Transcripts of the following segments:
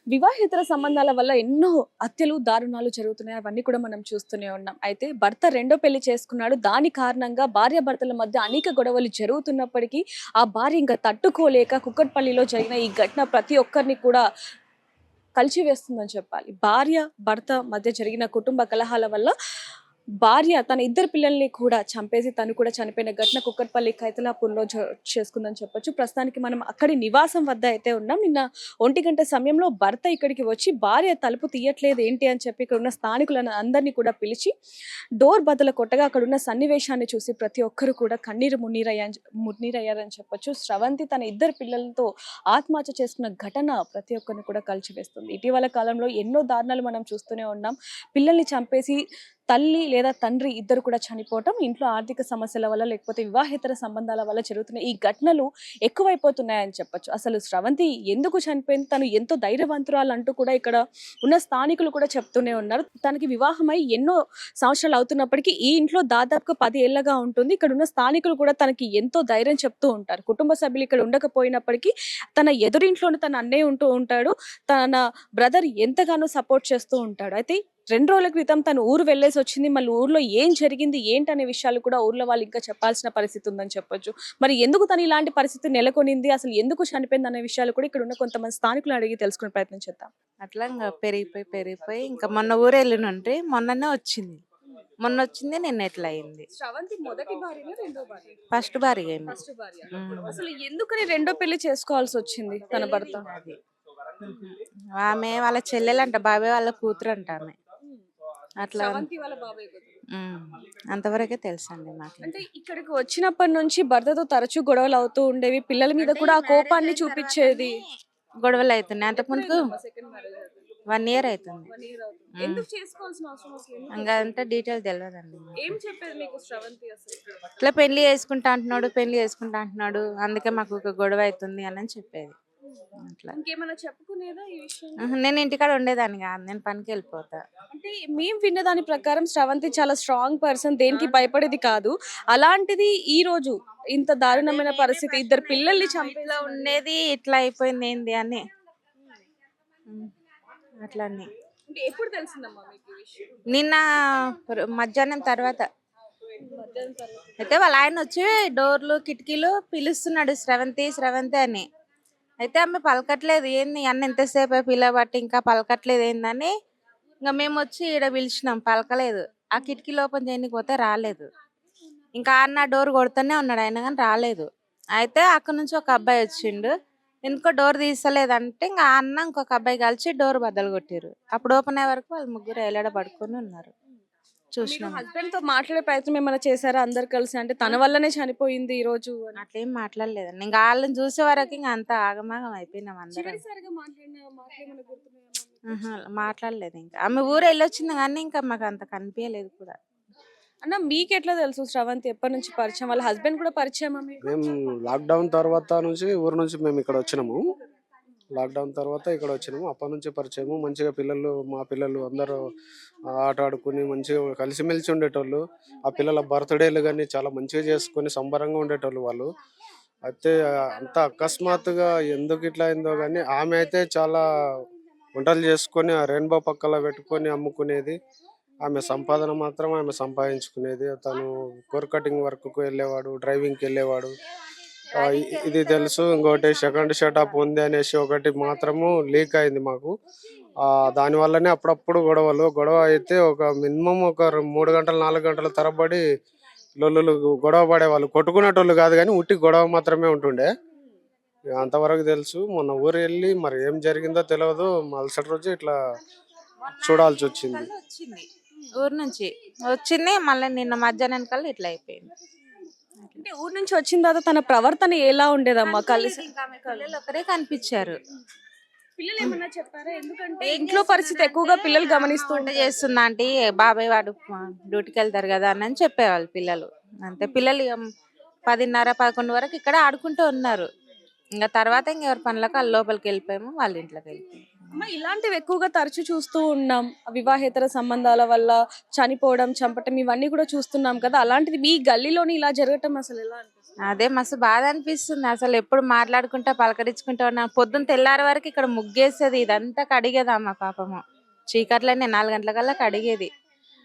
వివాహేతర సంబంధాల వల్ల ఎన్నో హత్యలు, దారుణాలు జరుగుతున్నాయి. అవన్నీ కూడా మనం చూస్తూనే ఉన్నాం. అయితే భర్త రెండో పెళ్లి చేసుకున్నాడు. దాని కారణంగా భార్యాభర్తల మధ్య అనేక గొడవలు జరుగుతున్నప్పటికీ, ఆ భార్య ఇంక తట్టుకోలేక కుక్కట్పల్లిలో జరిగిన ఈ ఘటన ప్రతి ఒక్కరిని కూడా కలిచివేస్తుందని చెప్పాలి. భార్య, భర్త మధ్య జరిగిన కుటుంబ కలహాల వల్ల భార్య తన ఇద్దరు పిల్లల్ని కూడా చంపేసి తను కూడా చనిపోయిన ఘటన కుక్కట్పల్లి కైతలాపూర్‌లో చేసుకుందని చెప్పొచ్చు. ప్రస్తుతానికి మనం అక్కడి నివాసం వద్ద అయితే ఉన్నాం. నిన్న 1 గంట సమయంలో భర్త ఇక్కడికి వచ్చి భార్య తలుపు తీయట్లేదు ఏంటి అని చెప్పి ఇక్కడ ఉన్న స్థానికులను అందరినీ కూడా పిలిచి డోర్ బద్దలు కొట్టగా అక్కడున్న సన్నివేశాన్ని చూసి ప్రతి ఒక్కరు కూడా కన్నీరు మున్నీరయ్యారని చెప్పొచ్చు. స్రవంతి తన ఇద్దరు పిల్లలతో ఆత్మహత్య చేసుకున్న ఘటన ప్రతి ఒక్కరిని కూడా కలిచివేస్తుంది. ఇటీవల కాలంలో ఎన్నో దారుణాలు మనం చూస్తూనే ఉన్నాం. పిల్లల్ని చంపేసి తల్లి లేదా తండ్రి ఇద్దరు కూడా చనిపోవటం, ఇంట్లో ఆర్థిక సమస్యల వల్ల లేకపోతే వివాహేతర సంబంధాల వల్ల జరుగుతున్న ఈ ఘటనలు ఎక్కువైపోతున్నాయని చెప్పొచ్చు. అసలు స్రవంతి ఎందుకు చనిపోయింది? తను ఎంతో ధైర్యవంతురాలు అంటూ కూడా ఇక్కడ ఉన్న స్థానికులు కూడా చెప్తూనే ఉన్నారు. తనకి వివాహమై ఎన్నో సంవత్సరాలు అవుతున్నప్పటికీ ఈ ఇంట్లో దాదాపుగా 10 ఏళ్లగా ఉంటుంది. ఇక్కడ ఉన్న స్థానికులు కూడా తనకి ఎంతో ధైర్యం చెప్తూ ఉంటారు. కుటుంబ సభ్యులు ఇక్కడ ఉండకపోయినప్పటికీ తన ఎదురింట్లోనే తన అన్నయ్య ఉంటూ ఉంటాడు. తన బ్రదర్ ఎంతగానో సపోర్ట్ చేస్తూ ఉంటాడు. అయితే 2 రోజుల క్రితం తను ఊరు వెళ్ళేసి వచ్చింది. మళ్ళీ ఊర్లో ఏం జరిగింది ఏంటనే విషయాలు కూడా ఊర్లో వాళ్ళు ఇంకా చెప్పాల్సిన పరిస్థితి ఉందని చెప్పొచ్చు. మరి ఎందుకు తను ఇలాంటి పరిస్థితి నెలకొనింది? అసలు ఎందుకు చనిపోయింది అనే విషయాలు కూడా ఇక్కడ ఉన్న కొంతమంది స్థానికులను అడిగి తెలుసుకునే ప్రయత్నం చేద్దాం. అట్లా ఇంగ పెరిగిపోయి ఇంకా మొన్న ఊరెళ్ళినుంటి మొన్ననే వచ్చింది. మొన్నొచ్చింది నిన్న ఇట్లా అయింది. శ్రవంతి మొదటి భార్యనా? రెండో భార్య? ఫస్ట్ భార్య ఈమె. ఫస్ట్ భార్య. హ్మ్. అసలు ఎందుకని రెండో పెళ్లి చేసుకోవాల్సి వచ్చింది తన భర్త? అది. హుహు. ఆమె వాళ్ళ చెల్లెలంట, బాబాయ్ వాళ్ళ కూతురంట ఆమె. అట్లా శ్రవంతి వాళ్ళ బాబాయ్ కూతురు. హ్మ్. అంతవరకే తెలుసండి మాకు. అంటే ఇక్కడికి వచ్చినప్పటి నుంచి భర్తతో తరచూ గొడవలు అవుతూ ఉండేవి. పిల్లల మీద అంటే కూడా ఆ మ్యారేజ్ కోపాన్ని అయిన చూపిచ్చేది. తర్వాతనే గొడవలు అవుతున్నాయి. అంతకుముందుకు ఎప్పుడైందమ్మా సెకండ్ మ్యారేజ్ అయితే? 1 ఇయర్ అవుతుంది. 1 ఇయర్ అవుతుంది. హ్మ్. ఎందుకు చేసుకోవాల్సిన అవసరం అసలు ఎందుకు ఇంక వచ్చింది? అంతా డీటెయిల్ తెలవదండి ఏం మాకు. చెప్పేది మీకు శ్రవంతి అసలు? ఇట్లా పెళ్లి చేసుకుంటా అంటున్నాడు. అందుకే మాకు ఒక గొడవ అవుతుంది అని చెప్పేది. అట్లా. ఇంకేమైనా చెప్పుకునేదా ఈ విషయంలో? నేను ఇంటికాడ ఉండేదాన్ని కాదు. నేను పనికెళ్ళిపోతా. అంటే మేము విన్న దాని ప్రకారం శ్రవంతి చాలా స్ట్రాంగ్ పర్సన్, దేనికి భయపడేది కాదు. అలాంటిది ఈ రోజు ఇంత అదే దారుణమైన మేమే పరిస్థితి, ఫస్ట్ ఇద్దరు పిల్లల్ని అనుకున్నాము. ఇట్లా చంపేసి మరి ఉండేది ఇట్లా అయిపోయింది ఏంది అని. హ్మ్. అట్లని. అంటే ఎప్పుడు తెలిసిందమ్మా మీకు ఈ విషయం? నిన్న మధ్యాహ్నం తర్వాత మధ్యాహ్నం తర్వాత. అయితే వాళ్ళ ఆయన వచ్చి డోర్లు కిటికీలు పిలుస్తున్నాడు, స్రవంతి స్రవంతి అని. అయితే ఆమె పలకట్లేదు. ఏంది అన్న ఎంతసేపు పిలబట్టి ఇంకా పలకట్లేదు ఏందని ఇంకా మేము వచ్చి ఈడ పిలిచినాం, పలకలేదు. ఆ కిటికీలు ఓపెన్ చేయడానికి పోతే రాలేదు. ఇంకా అన్న డోర్ కొడుతూనే ఉన్నాడు ఆయన కానీ రాలేదు. అయితే అక్కడ నుంచి ఒక అబ్బాయి వచ్చిండు. ఎందుకో డోర్ తీస్తలేదంటే ఇంకా ఆ అన్న ఇంకొక అబ్బాయి కలిసి డోర్ బద్దలు కొట్టిరు. అప్పుడు ఓపెన్ అయ్యే వరకు వాళ్ళు ముగ్గురు ఎల్లడ పడుకొని ఉన్నారు. మీరు చూసినాం. హస్బెండ్ తో మాట్లాడే ప్రయత్నం ఏమైనా చేశారా అందరు కలిసి? అంటే తన వల్లనే చనిపోయింది ఈ రోజు అని. అట్లేం మాట్లాడలేదండి. ఇంకా వాళ్ళని చూసే వరకు ఇంకా అంతా ఆగమాగం అయిపోయినాం అందరం. చివరిసారిగా మాట్లాడిన మాటలేమైనా గుర్తున్నాయమ్మా మీకు? ఆహా, మాట్లాడలేదు ఇంకా. ఆమె ఊరు వెళ్ళొచ్చింది కానీ ఇంకా మాకు అంత కనిపించలేదు కూడా. అన్న మీకెట్లా తెలుసు శ్రవంతి ఎప్పటి నుంచి పరిచయం? వాళ్ళ హస్బెండ్ కూడా పరిచయమా మీకు? మేము లాక్‌డౌన్ తర్వాత నుంచి ఊరు నుంచి మేము ఇక్కడ వచ్చినాము. లాక్‌డౌన్ తర్వాత ఇక్కడ వచ్చినాము. అప్పటి నుంచి పరిచయము. మంచిగా మా పిల్లలు అందరూ ఆట ఆడుకొని మంచిగా కలిసిమెలిసి ఉండేటోళ్ళు. ఆ పిల్లల బర్త్‌డేలు గాని చాలా మంచిగా చేసుకొని సంబరంగా ఉండేటోళ్ళు వాళ్ళు. అయితే అంత అకస్మాత్తుగా ఎందుకు ఇట్లా అయిందో గాని ఆమె అయితే చాలా వంటలు చేసుకొని ఆ రెయిన్‌బో పక్కల పెట్టుకొని అమ్ముకునేది. ఆమె సంపాదన మాత్రం ఆమె సంపాదించుకునేది. తను కోర్ కటింగ్ వర్క్‌కు వెళ్ళేవాడు, డ్రైవింగ్‌కి వెళ్ళేవాడు. ఇది తెలుసు. ఇంకోటి సెకండ్ షటప్ ఉంది అనేసి ఒకటి మాత్రము లీక్ అయింది మాకు. దాని వల్లనే అప్పుడప్పుడు గొడవ అయితే ఒక మినిమమ్ ఒక 3 గంటలు, 4 గంటల తరబడి లొల్లులు గొడవ పడేవాళ్ళు. కొట్టుకునేటోళ్ళు కాదు గానీ ఉట్టి గొడవ మాత్రమే ఉంటుండే. అంతవరకు తెలుసు. మొన్న ఊరు వెళ్ళి మరి ఏం జరిగిందో తెలవదు. మరుసటి రోజు ఇట్లా చూడాల్సి వచ్చింది. వచ్చింది ఊరు నుంచి వచ్చింది. మళ్ళీ నిన్న మధ్యాహ్నం కల్లా ఇట్లా అయిపోయింది. అంటే ఊరు నుంచి వచ్చిన తర్వాత తన ప్రవర్తన ఎలా ఉండేదమ్మా? కలిసి కనిపించలేదు. ఇంకా ఆమె పిల్లలు ఒకరే కనిపించారు. పిల్లలు ఏమన్నా చెప్పారా? ఎందుకంటే ఇంట్లో పరిస్థితి ఎక్కువగా పిల్లలు గమనిస్తూ వంట ఉంటారు. చేస్తుందా అంటే బాబాయ్ వాడు డ్యూటీకి వెళ్తారు కదా అని చెప్పేవాళ్ళు పిల్లలు. అంతే. పిల్లలు ఇక 10:30, 11 వరకు ఇక్కడ ఆడుకుంటూ ఉన్నారు. ఇంకా తర్వాత ఇంకెవరి పనులకు వాళ్ళు లోపలికి వెళ్ళిపోయాము, వాళ్ళ ఇంట్లోకి వెళ్ళిపోయాము. అమ్మ ఇలాంటివి ఎక్కువగా తరచూ చూస్తూ ఉన్నాం. వివాహేతర సంబంధాల వల్ల చనిపోవడం, చంపటం ఇవన్నీ కూడా చూస్తున్నాం కదా! అలాంటిది మీ గల్లీలోని ఇలా జరగటం అసలు ఎలా అనిపిస్తుంది? అదే మస్తు బాధ అనిపిస్తుంది. అసలు ఎప్పుడు మాట్లాడుకుంటా పలకరించుకుంటా ఉన్నా. పొద్దున్న తెల్లారి వరకు ఇక్కడ ముగ్గేసేది, ఇదంతా కడిగేదమ్మ పాపము. చీకట్లోనే 4 గంటలకల్లా కడిగేది.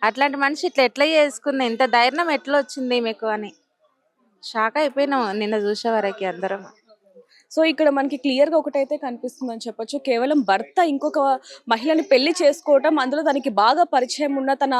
అట్లాంటి మనిషి ఇట్లా ఎట్లా చేసుకుంది, ఇంత ధైర్యం ఎట్లా వచ్చింది మీకు అని షాక్ అయిపోయినాం నిన్న చూసే వరకు అందరం. సో ఇక్కడ మనకి క్లియర్ గా ఒకటైతే కనిపిస్తుందని చెప్పొచ్చు. కేవలం భర్త ఇంకొక మహిళని పెళ్లి చేసుకోవటం, అందులో తనకి బాగా పరిచయం ఉన్న తన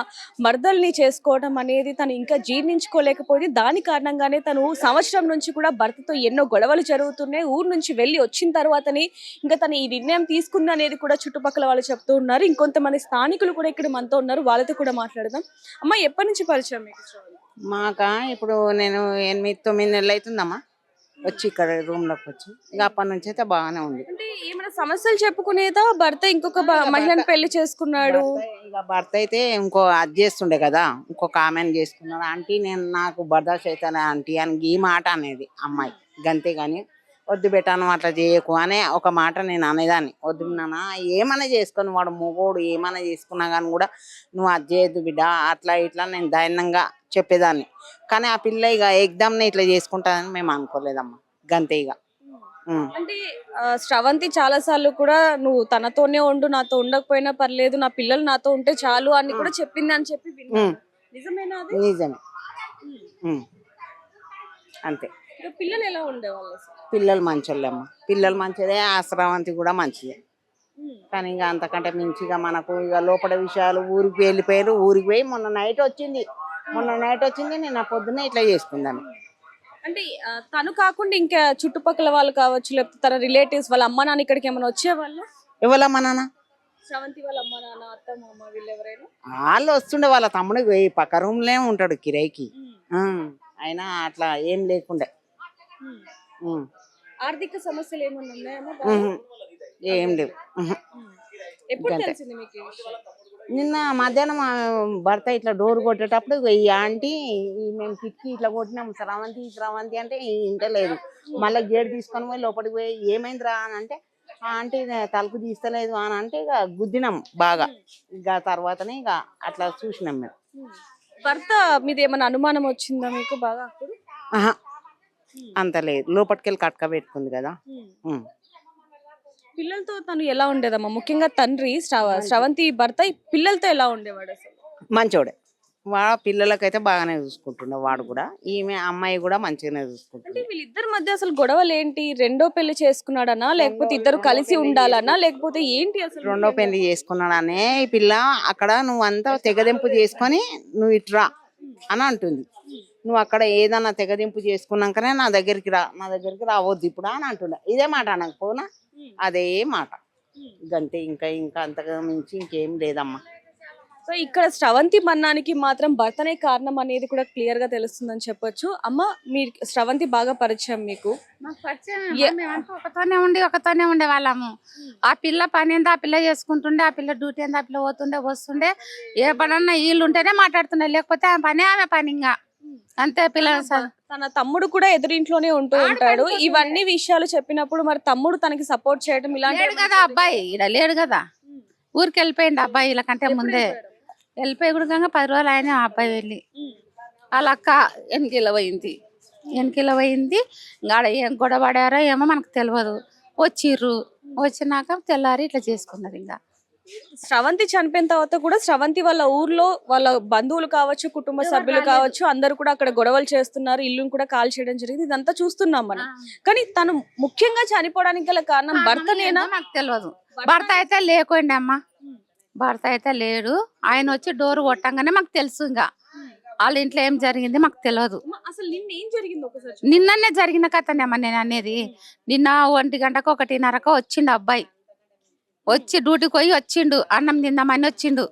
మర్దల్ని చేసుకోవటం అనేది తను ఇంకా జీర్ణించుకోలేకపోయింది. దాని కారణంగానే తను సంవత్సరం నుంచి కూడా భర్తతో ఎన్నో గొడవలు జరుగుతున్నాయి. ఊరు నుంచి వెళ్ళి వచ్చిన తర్వాతనే ఇంకా తను ఈ నిర్ణయం తీసుకుంది అనేది కూడా చుట్టుపక్కల వాళ్ళు చెప్తూ ఉన్నారు. ఇంకొంతమంది స్థానికులు కూడా ఇక్కడ మనతో ఉన్నారు, వాళ్ళతో కూడా మాట్లాడదాం. అమ్మ, ఎప్పటి నుంచి పరిచయం మీకు శ్రావణి? మాకా ఇప్పుడు నేను 8-9 నెలలు అవుతుందమ్మా వచ్చి ఇక్కడ రూమ్ లోకి వచ్చి. ఇక అప్పటి నుంచి అయితే బాగానే ఉంది. అంటే ఏమైనా సమస్యలు చెప్పుకునేదా భర్త ఇంకొక మహిళను పెళ్లి చేసుకున్నాడు? భర్త అయితే ఇంకో అది చేస్తుండే కదా, ఇంకొక ఆమెను చేసుకున్నాడు. ఆంటీ నేను నాకు బర్దాష్ అవుతాను ఆంటీ అని ఈ మాట అనేది అమ్మాయి. గంతే కానీ వద్దు పెట్టాను అట్లా చేయకు అనే ఒక మాట నేను అనేదాన్ని. వద్దు నాన్న ఏమైనా చేసుకొని వాడు మొగోడు ఏమైనా చేసుకున్నా కానీ కూడా నువ్వు అది చేయొద్దు బిడ్డ అట్లా ఇట్లా నేను ధైర్యంగా చెప్పేదాన్ని. కానీ ఆ పిల్ల ఇక ఎగ్దామ్ని ఇట్లా చేసుకుంటానని మేము అనుకోలేదమ్మా. గంతే ఇక. అంటే శ్రవంతి చాలా సార్లు కూడా నువ్వు తనతోనే ఉండు, నాతో ఉండకపోయినా పర్లేదు, నా పిల్లలు నాతో ఉంటే చాలు అని కూడా చెప్పింది అని చెప్పి విన్నాను. నిజమేనా అది? నిజమే. అంతే. ఇక పిల్లలు ఎలా ఉండేవాళ్ళు అసలు? పిల్లలు మంచోళ్ళమ్మా, పిల్లలు మంచిదే, ఆ శ్రావంతి కూడా మంచిదే. కానీ ఇక అంతకంటే మించిగా మనకు ఇక లోపల విషయాలు ఊరికి వెళ్ళిపోయారు. ఊరికి పోయి మొన్న నైట్ వచ్చింది నేను పొద్దున్నే ఇట్లా చేసుకుందాను. అంటే తను కాకుండా ఇంకా చుట్టుపక్కల వాళ్ళు కావచ్చు, లేకపోతే తన రిలేటివ్స్ వాళ్ళ అమ్మ నాన్న ఇక్కడికి ఏమైనా వచ్చేవాళ్ళు? ఎవరమ్మా నాన్న? శ్రవంతి వాళ్ళ అమ్మ నాన్న, అత్త మామ వీళ్ళు ఎవరైనా? వాళ్ళు వస్తుండే, వాళ్ళ తమ్ముడు పక్క రూమ్లే ఉంటాడు కిరాయికి. అయినా అట్లా ఏం లేకుండే. ఆర్థిక సమస్యలు ఏమన్నా ఉన్నాయమ్మా? ఏం లేవు. ఎప్పుడు తెలిసింది మీకు ఈ విషయం? నిన్న మధ్యాహ్నం భర్త ఇట్లా డోర్ కొట్టేటప్పుడు ఈ ఆంటీ మేము కిటికీ ఇట్లా కొట్టినాం శ్రవంతి అంటే ఇంటలేదు. మళ్ళీ గేట్ తీసుకొని పోయి లోపలికి పోయి ఏమైందిరా అని అంటే ఆ ఆంటీ తలుపు తీస్తలేదు అని అంటే ఇక గుద్దినాం బాగా. ఇక తర్వాతనే ఇక అట్లా చూసినాం మేము. భర్త మీద ఏమైనా అనుమానం వచ్చిందా మీకు బాగా అప్పుడు? ఆహా, అంత లేదు. లోపలికెళ్ళి కట్క పెట్టుకుంది కదా. పిల్లలతో తను ఎలా ఉండేదమ్మా? ముఖ్యంగా తండ్రి శ్రవంతి భర్త ఈ పిల్లలతో ఎలా ఉండేవాడు అసలు? మంచోడే. పిల్లలకైతే బాగానే చూసుకుంటుండే వాడు కూడా. ఈమె అమ్మాయి కూడా మంచిగానే చూసుకుంటుంది. అంటే వీళ్ళిద్దరి మధ్య అసలు గొడవలు ఏంటి? రెండో పెళ్లి చేసుకున్నాడనా, లేకపోతే ఇద్దరు కలిసి ఉండాలనా, లేకపోతే ఏంటి అసలు? రెండో పెళ్లి చేసుకున్నాడనే ఈ పిల్ల అక్కడ నువ్వు అంతా తెగదెంపు చేసుకొని నువ్వు ఇట్రా అని అంటుంది. నువ్వు అక్కడ ఏదన్నా తెగదింపు చేసుకున్నాకనే నా దగ్గరికి రావద్దు ఇప్పుడు అని అంటుండే. ఇదే మాట అనకపోనా అదే మాట. గంతే. ఇంకా అంతగా మించి ఇంకేం లేదమ్మా. సో ఇక్కడ శ్రవంతి మరణానికి మాత్రం భర్తనే కారణం అనేది కూడా క్లియర్ గా తెలుస్తుందని చెప్పొచ్చు. అమ్మ, మీరు శ్రవంతి బాగా పరిచయం మీకు? ఒకతోనే ఉండే వాళ్ళము. ఆ పిల్ల పని ఏందో ఆ పిల్ల చేసుకుంటుండే, ఆ పిల్ల డ్యూటీ ఏందో ఆ పిల్ల పోతుండే వస్తుండే. ఏ పనన్నా వీళ్ళు ఉంటేనే మాట్లాడుతుండే, లేకపోతే ఆమె పని ఇంకా అంతే. పిల్లలు తన తమ్ముడు కూడా ఎదురింట్లోనే ఉంటూ ఉంటాడు. ఇవన్నీ విషయాలు చెప్పినప్పుడు మరి తమ్ముడు తనకి సపోర్ట్ చేయడం ఇలాంటి కదా. అబ్బాయి ఇక్కడ లేడు కదా, ఊరికి వెళ్ళిపోయింది అబ్బాయి. ఇలా కంటే ముందే వెళ్ళిపోయి కూడా 10 రోజులు ఆయన అబ్బాయి వెళ్ళి. వాళ్ళ అక్క వెనకిల పోయింది. ఇంకా ఏం గొడవ పడారో ఏమో మనకు తెలియదు. వచ్చినాక తెల్లారి ఇట్లా చేసుకున్నారు. ఇంకా శ్రవంతి చనిపోయిన తర్వాత కూడా శ్రవంతి వాళ్ళ ఊర్లో వాళ్ళ బంధువులు కావచ్చు, కుటుంబ సభ్యులు కావచ్చు, అందరూ కూడా అక్కడ గొడవలు చేస్తున్నారు. ఇల్లును కూడా కాల్ చేయడం జరిగింది. ఇదంతా చూస్తున్నాం మనం. కానీ తను ముఖ్యంగా చనిపోవడానికి గల కారణం భర్తనేనా? నాకు తెలియదు. భర్త అయితే లేకుండే అమ్మా, భర్త అయితే లేడు. ఆయన వచ్చి డోర్ కొట్టంగానే మాకు తెలుసు. ఇంకా వాళ్ళ ఇంట్లో ఏం జరిగింది మాకు తెలియదు. అసలు నిన్న ఏం జరిగింది ఒకసారి? నిన్ననే జరిగిన కథనేమ్మా నేను అనేది. నిన్న 1 గంటకు 1:30 వచ్చిండు అబ్బాయి. వచ్చి డ్యూటీకి పోయి వచ్చిండు, అన్నం తిందామని వచ్చిండు.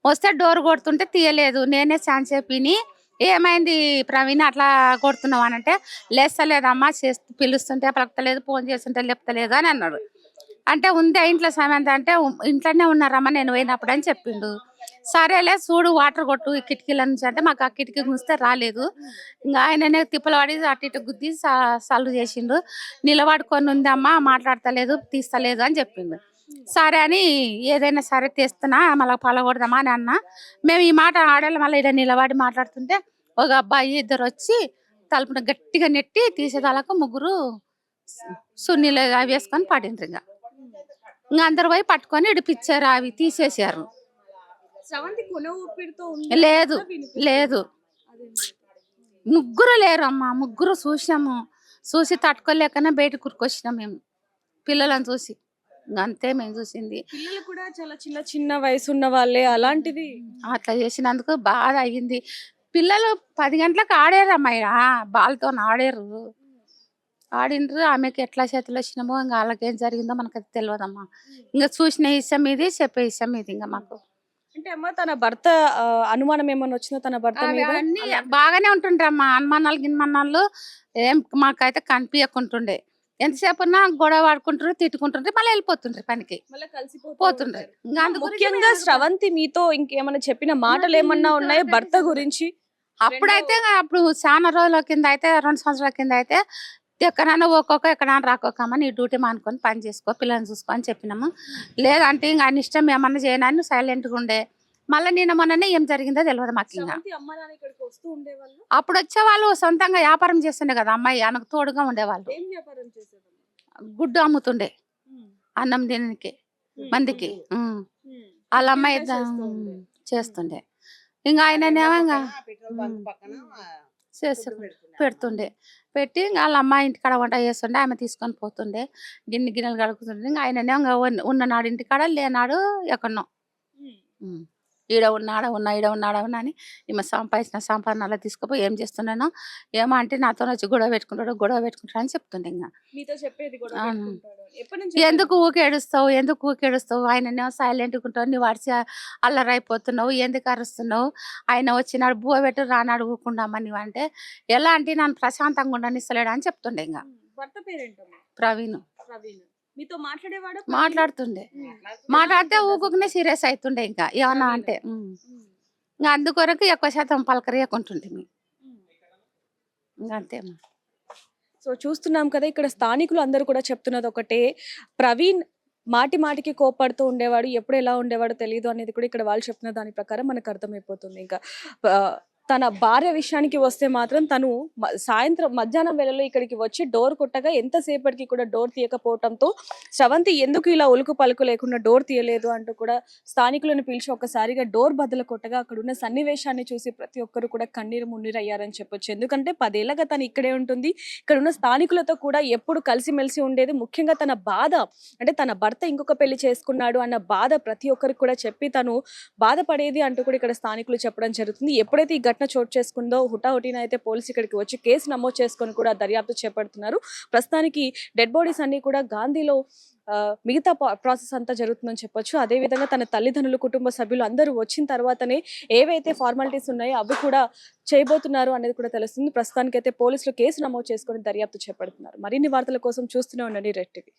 వస్తే డోర్ కొడుతుంటే తీయలేదు. నేనే ఛాన్స్ చెప్పిని ఏమైంది ప్రవీణ్ అట్లా కొడుతున్నావు అని అంటే లేస్తలేదమ్మా, పిలుస్తుంటే పలకలేదు, ఫోన్ చేస్తుంటే లేపుతలేదు అని అన్నాడు. అంటే ఉంది ఇంట్లో సమయంత అంటే ఇంట్లోనే ఉన్నారమ్మా నేను పోయినప్పుడు అని చెప్పిండు. సరేలే చూడు వాటర్ కొట్టు ఈ కిటికీల నుంచి అంటే మాకు ఆ కిటికీ గుస్తే రాలేదు. ఇంకా ఆయననే తిప్పలు పడి అటు ఇటు గుద్ది సల్లు చేసిండు. నిలబడుకొని ఉంది అమ్మ, మాట్లాడతలేదు, తీస్తలేదు అని చెప్పిండు. సరే అని ఏదైనా సరే తెస్తున్నా మళ్ళీ పలగొడదామా అని అన్నా. మేము ఈ మాట ఆడాలి. మళ్ళీ ఇక్కడ నిలబడి మాట్లాడుతుంటే ఒక అబ్బాయి ఇద్దరు వచ్చి తలుపున గట్టిగా నెట్టి తీసేదాలకు ముగ్గురు సున్నీలు అవి వేసుకొని పడిండ్రు. ఇంకా అందరు పోయి పట్టుకొని ఇడిపించారు, అవి తీసేసారు. స్రవంతి కొన ఊపిరితో లేదు లేదు, ముగ్గురు లేరు అమ్మ. ముగ్గురు చూసినాము, చూసి తట్టుకోలేకనే బయట కురుకొచ్చినాం మేము పిల్లలను చూసి. అంతే మేము చూసింది. పిల్లలు కూడా చాలా చిన్న చిన్న వయసు ఉన్న వాళ్ళే, అలాంటిది అట్లా చేసినందుకు బాధ అయ్యింది. పిల్లలు 10 గంటలకు ఆడారు అమ్మాయి, బాల్తో ఆడారు, ఆడిండ్రు. ఆమెకి ఎట్లా చేతులు వచ్చినామో ఇంకా వాళ్ళకేం జరిగిందో మనకు అది తెలియదమ్మా. ఇంకా చూసిన ఇష్టం ఇది, చెప్పే ఇష్టం ఇది. ఇంకా మాకు అంటే అమ్మ తన భర్త అనుమానం ఏమన్నా వచ్చినా తన భర్త మీద అన్ని బాగానే ఉంటుండ్రమ్మా. అనుమానాలు గిన్మానాలు ఏం మాకైతే కనిపించకుంటుండే. ఎంతసేపు ఉన్నా గొడవ ఆడుకుంటారు, తిట్టుకుంటుండ్రు, మళ్ళీ వెళ్ళిపోతుండ్రు పనికి మళ్ళీ పోతుండ్రు. ఇంకా అందు గురించి ముఖ్యంగా స్రవంతి మీతో ఇంకేమైనా చెప్పిన మాటలు ఏమన్నా ఉన్నాయో భర్త గురించి? అప్పుడైతే అప్పుడు చాలా రోజుల కింద అయితే 2 సంవత్సరాల కింద అయితే ఎక్కడైనా ఒక్కొక్క ఎక్కడైనా రాకోకమ్మా, నీ డ్యూటీ మానుకొని పని చేసుకో, పిల్లల్ని చూసుకో అని చెప్పినాము. లేదంటే ఇంకా ఆయన ఇష్టం ఏమన్నా చేయనని సైలెంట్గా ఉండే. మళ్ళీ నిన్న మొన్ననే ఏం జరిగిందో తెలియదు మాకు. ఇంకా స్రవంతి అమ్మ నాన్న ఇక్కడికి వస్తూ ఉండేవాళ్ళు? అప్పుడు వచ్చేవాళ్ళు సొంతంగా వ్యాపారం చేస్తుండే కదా అమ్మాయి, ఆమెకు తోడుగా ఉండేవాళ్ళు. ఏం వ్యాపారం చేసేవాళ్ళు? గుడ్డు అమ్ముతుండే అన్నం తినడానికి మందికి. వాళ్ళ అమ్మాయి చేస్తుండే. ఇంకా ఆయననేమో ఇంకా చేసి పెడుతుండే. పెట్టి ఇంకా వాళ్ళ అమ్మాయి ఇంటికాడ వంట చేస్తుండే, ఆమె తీసుకొని పోతుండే, గిన్నెలు కడుగుతుండే. ఇంకా ఆయననే ఇంకా ఉన్ననాడు ఇంటికాడ, లేనాడు ఎక్కడనో. ఈడ ఉన్నాడా అని ఈమె సంపాదించిన సంపాదన అలా తీసుకుపోయి ఏం చేస్తున్నానో ఏమో అంటే నాతో వచ్చి గొడవ పెట్టుకుంటాడు అని చెప్తుండే. ఇంకా మీతో చెప్పేది కూడా ఎందుకు ఊకే ఏడుస్తావు, ఆయననే సైలెంట్గా ఉంటావు, నీ వాడిసి అల్లరైపోతున్నావు, ఎందుకు అరుస్తున్నావు, ఆయన వచ్చినాడు బువ్వ పెట్టు రానాడు ఊకుండామా నీవు అంటే, ఎలా అంటే నన్ను ప్రశాంతంగా ఉండనిస్తలేడు అని చెప్తుండే. ఇంకా భర్త పేరేంటమ్మా? ప్రవీణ్. మీతో మాట్లాడేవాడు? మాట్లాడుతుండే, మాట్లాడితే ఊకునే సీరియస్ అవుతుండే. ఇంకా ఏమన్నా అంటే ఇంకా అందుకొరకు ఎక్కువ శాతం పలకరియకుంటుండే మీ. ఇంకా అంతే. సో చూస్తున్నాం కదా, ఇక్కడ స్థానికులు అందరూ కూడా చెప్తున్నది ఒకటే, ప్రవీణ్ మాటికి కోపడుతూ ఉండేవాడు, ఎప్పుడు ఎలా ఉండేవాడో తెలియదు అనేది కూడా ఇక్కడ వాళ్ళు చెప్తున్న దాని ప్రకారం మనకు అర్థమైపోతుంది. ఇంకా తన భార్య విషయానికి వస్తే మాత్రం తను సాయంత్రం మధ్యాహ్నం వేళలో ఇక్కడికి వచ్చి డోర్ కొట్టగా ఎంతసేపటికి కూడా డోర్ తీయకపోవడంతో స్రవంతి ఎందుకు ఇలా ఉలుకు పలుకు లేకుండా డోర్ తీయలేదు అంటూ కూడా స్థానికులను పిలిచి ఒక్కసారిగా డోర్ బద్దలు కొట్టగా అక్కడ ఉన్న సన్నివేశాన్ని చూసి ప్రతి ఒక్కరు కూడా కన్నీరు మున్నీరు అయ్యారని చెప్పొచ్చు. ఎందుకంటే 10 ఏళ్లగా తను ఇక్కడే ఉంటుంది, ఇక్కడ ఉన్న స్థానికులతో కూడా ఎప్పుడు కలిసిమెలిసి ఉండేది. ముఖ్యంగా తన బాధ అంటే తన భర్త ఇంకొక పెళ్లి చేసుకున్నాడు అన్న బాధ ప్రతి ఒక్కరికి కూడా చెప్పి తను బాధపడేది అంటూ కూడా ఇక్కడ స్థానికులు చెప్పడం జరుగుతుంది. ఎప్పుడైతే ఈ ఘటన చోటు చేసుకుందో హుటాహుటిన అయితే పోలీసు ఇక్కడికి వచ్చి కేసు నమోదు చేసుకొని కూడా దర్యాప్తు చేపడుతున్నారు. ప్రస్తుతానికి డెడ్ బాడీస్ అన్ని కూడా గాంధీలో మిగతా ప్రాసెస్ అంతా జరుగుతుందని చెప్పొచ్చు. అదేవిధంగా తన తల్లిదండ్రులు, కుటుంబ సభ్యులు అందరూ వచ్చిన తర్వాతనే ఏవైతే ఫార్మాలిటీస్ ఉన్నాయో అవి కూడా చేయబోతున్నారు అనేది కూడా తెలుస్తుంది. ప్రస్తుతానికి అయితే పోలీసులు కేసు నమోదు చేసుకొని దర్యాప్తు చేపడుతున్నారు. మరిన్ని వార్తల కోసం చూస్తూనే ఉండండి రెడ్ టీవీ.